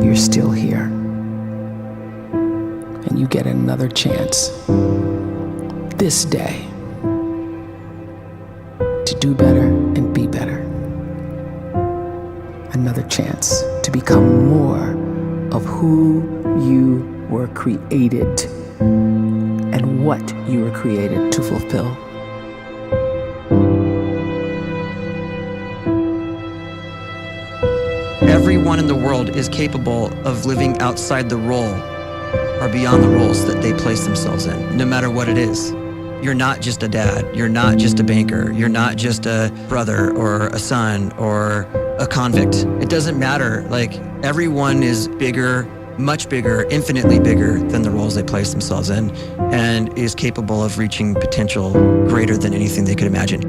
you're still here. And you get another chance this day to do better and be better. Another chance to become more of who you were created and what you were created to fulfill. Everyone in the world is capable of living outside the role or beyond the roles that they place themselves in, no matter what it is. You're not just a dad, you're not just a banker, you're not just a brother or a son or a convict. It doesn't matter. Like, everyone is bigger, much bigger, infinitely bigger than the roles they place themselves in, and is capable of reaching potential greater than anything they could imagine.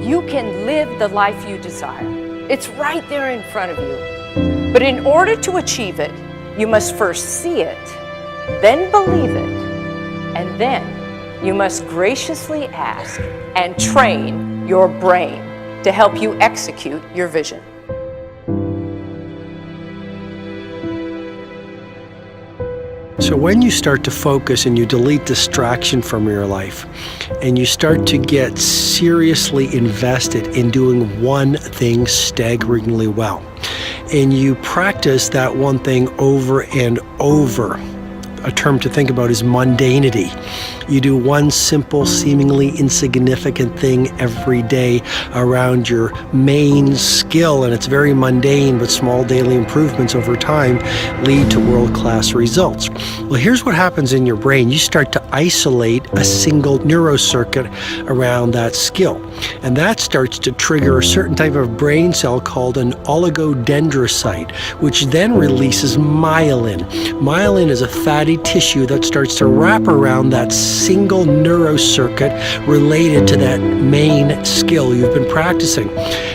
You can live the life you desire. It's right there in front of you. But in order to achieve it, you must first see it, then believe it, and then you must graciously ask and train your brain to help you execute your vision. So when you start to focus and you delete distraction from your life, and you start to get seriously invested in doing one thing staggeringly well, and you practice that one thing over and over, a term to think about is mundanity. You do one simple, seemingly insignificant thing every day around your main skill, and it's very mundane, but small daily improvements over time lead to world-class results. Well, here's what happens in your brain. You start to isolate a single neurocircuit around that skill, and that starts to trigger a certain type of brain cell called an oligodendrocyte, which then releases myelin. Myelin is a fatty tissue that starts to wrap around that single neurocircuit related to that main skill you've been practicing.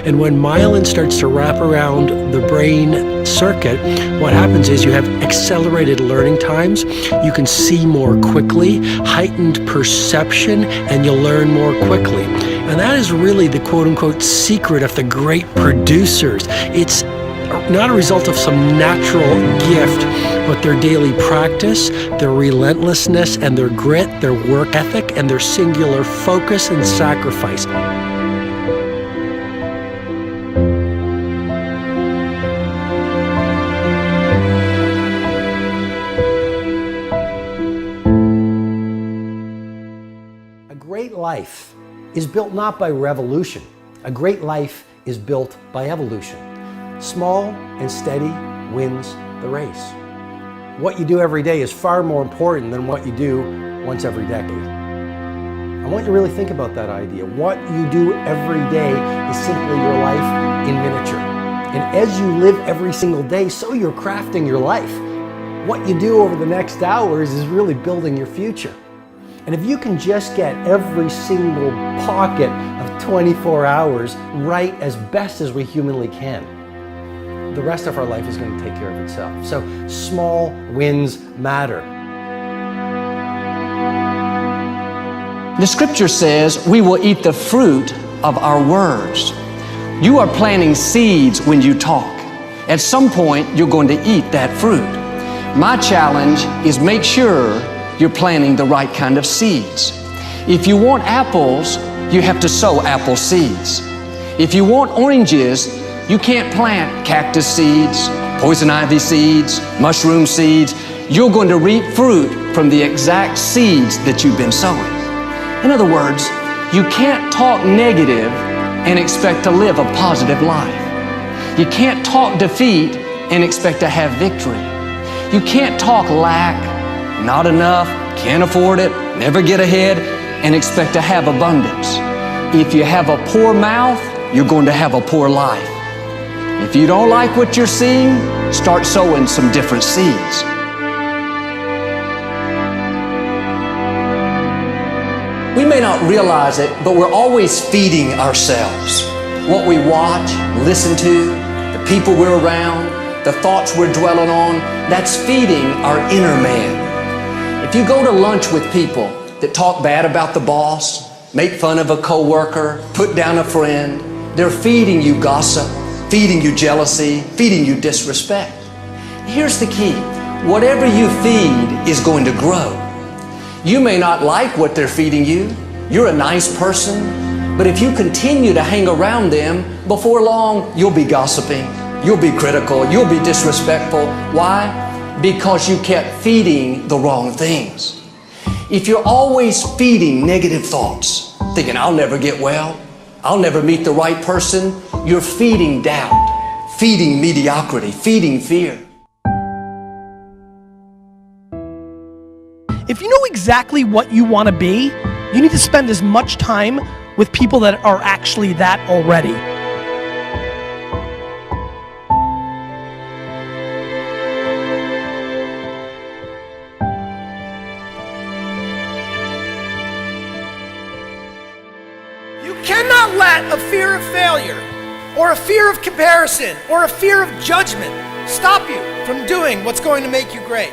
And when myelin starts to wrap around the brain circuit, what happens is you have accelerated learning times, you can see more quickly, heightened perception, and you'll learn more quickly. And that is really the quote-unquote secret of the great producers. It's not a result of some natural gift, but their daily practice, their relentlessness and their grit, their work ethic, and their singular focus and sacrifice. A great life is built not by revolution. A great life is built by evolution. Small and steady wins the race. What you do every day is far more important than what you do once every decade. I want you to really think about that idea. What you do every day is simply your life in miniature. And as you live every single day, so you're crafting your life. What you do over the next hours is really building your future. And if you can just get every single pocket of 24 hours right as best as we humanly can, the rest of our life is going to take care of itself. So small wins matter. The scripture says we will eat the fruit of our words. You are planting seeds when you talk. At some point, you're going to eat that fruit. My challenge is make sure you're planting the right kind of seeds. If you want apples, you have to sow apple seeds. If you want oranges, you can't plant cactus seeds, poison ivy seeds, mushroom seeds. You're going to reap fruit from the exact seeds that you've been sowing. In other words, you can't talk negative and expect to live a positive life. You can't talk defeat and expect to have victory. You can't talk lack, not enough, can't afford it, never get ahead, and expect to have abundance. If you have a poor mouth, you're going to have a poor life. If you don't like what you're seeing, start sowing some different seeds. We may not realize it, but we're always feeding ourselves. What we watch, listen to, the people we're around, the thoughts we're dwelling on, that's feeding our inner man. If you go to lunch with people that talk bad about the boss, make fun of a coworker, put down a friend. They're feeding you gossip, feeding you jealousy, feeding you disrespect. Here's the key. Whatever you feed is going to grow. You may not like what they're feeding you. You're a nice person, but if you continue to hang around them, before long, you'll be gossiping, you'll be critical, you'll be disrespectful. Why? Because you kept feeding the wrong things. If you're always feeding negative thoughts, thinking, I'll never get well, I'll never meet the right person, you're feeding doubt, feeding mediocrity, feeding fear. If you know exactly what you want to be, you need to spend as much time with people that are actually that already. You cannot let a fear of failure, or a fear of comparison, or a fear of judgment stop you from doing what's going to make you great.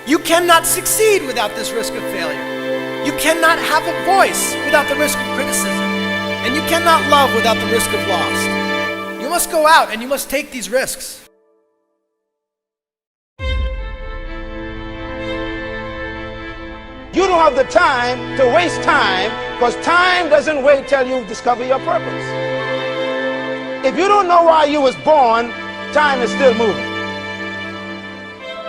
You cannot succeed without this risk of failure. You cannot have a voice without the risk of criticism. And you cannot love without the risk of loss. You must go out and you must take these risks. You don't have the time to waste time, because time doesn't wait till you discover your purpose. If you don't know why you was born, time is still moving.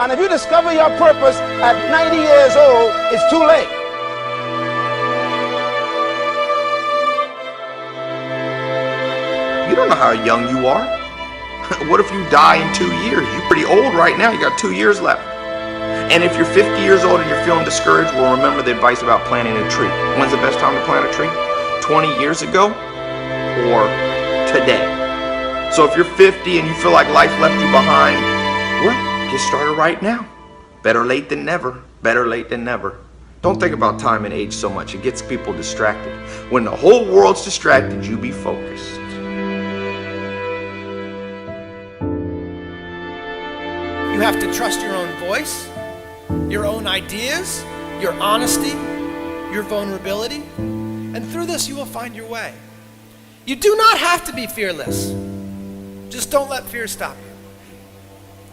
And if you discover your purpose at 90 years old, it's too late. You don't know how young you are. What if you die in 2 years? You're pretty old right now. You got 2 years left. And if you're 50 years old and you're feeling discouraged, well, remember the advice about planting a tree. When's the best time to plant a tree? 20 years ago or today? So if you're 50 and you feel like life left you behind, well, get started right now. Better late than never. Better late than never. Don't think about time and age so much. It gets people distracted. When the whole world's distracted, you be focused. You have to trust your own voice, your own ideas, your honesty, your vulnerability, and through this you will find your way. You do not have to be fearless. Just don't let fear stop you.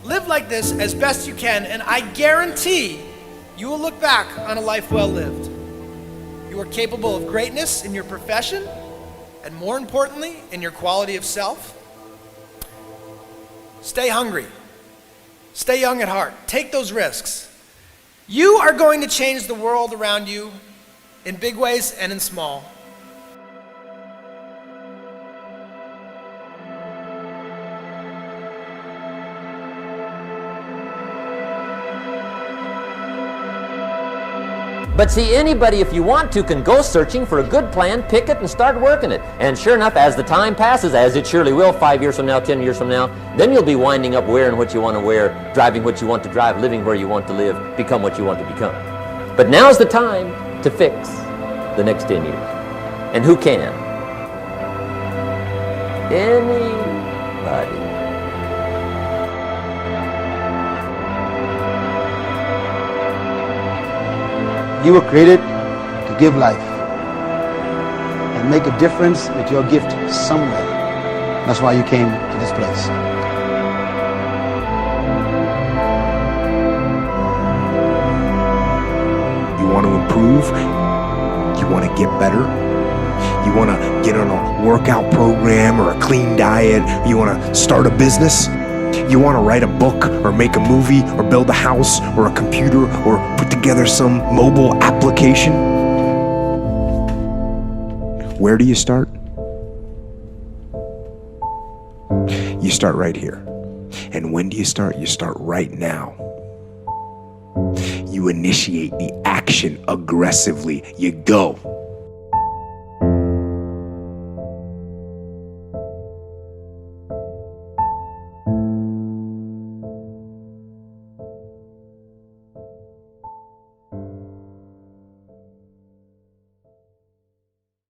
Live like this as best you can, and I guarantee you will look back on a life well lived. You are capable of greatness in your profession, and more importantly, in your quality of self. Stay hungry. Stay young at heart. Take those risks. You are going to change the world around you in big ways and in small. But see, anybody, if you want to, can go searching for a good plan, pick it, and start working it. And sure enough, as the time passes, as it surely will 5 years from now, 10 years from now, then you'll be winding up wearing what you want to wear, driving what you want to drive, living where you want to live, become what you want to become. But now's the time to fix the next 10 years. And who can? Anybody. You were created to give life and make a difference with your gift somewhere. That's why you came to this place. You want to improve? You want to get better? You want to get on a workout program or a clean diet? You want to start a business? You want to write a book or make a movie or build a house or a computer or put together some mobile application? Where do you start? You start right here. And when do you start? You start right now. You initiate the action aggressively. You go.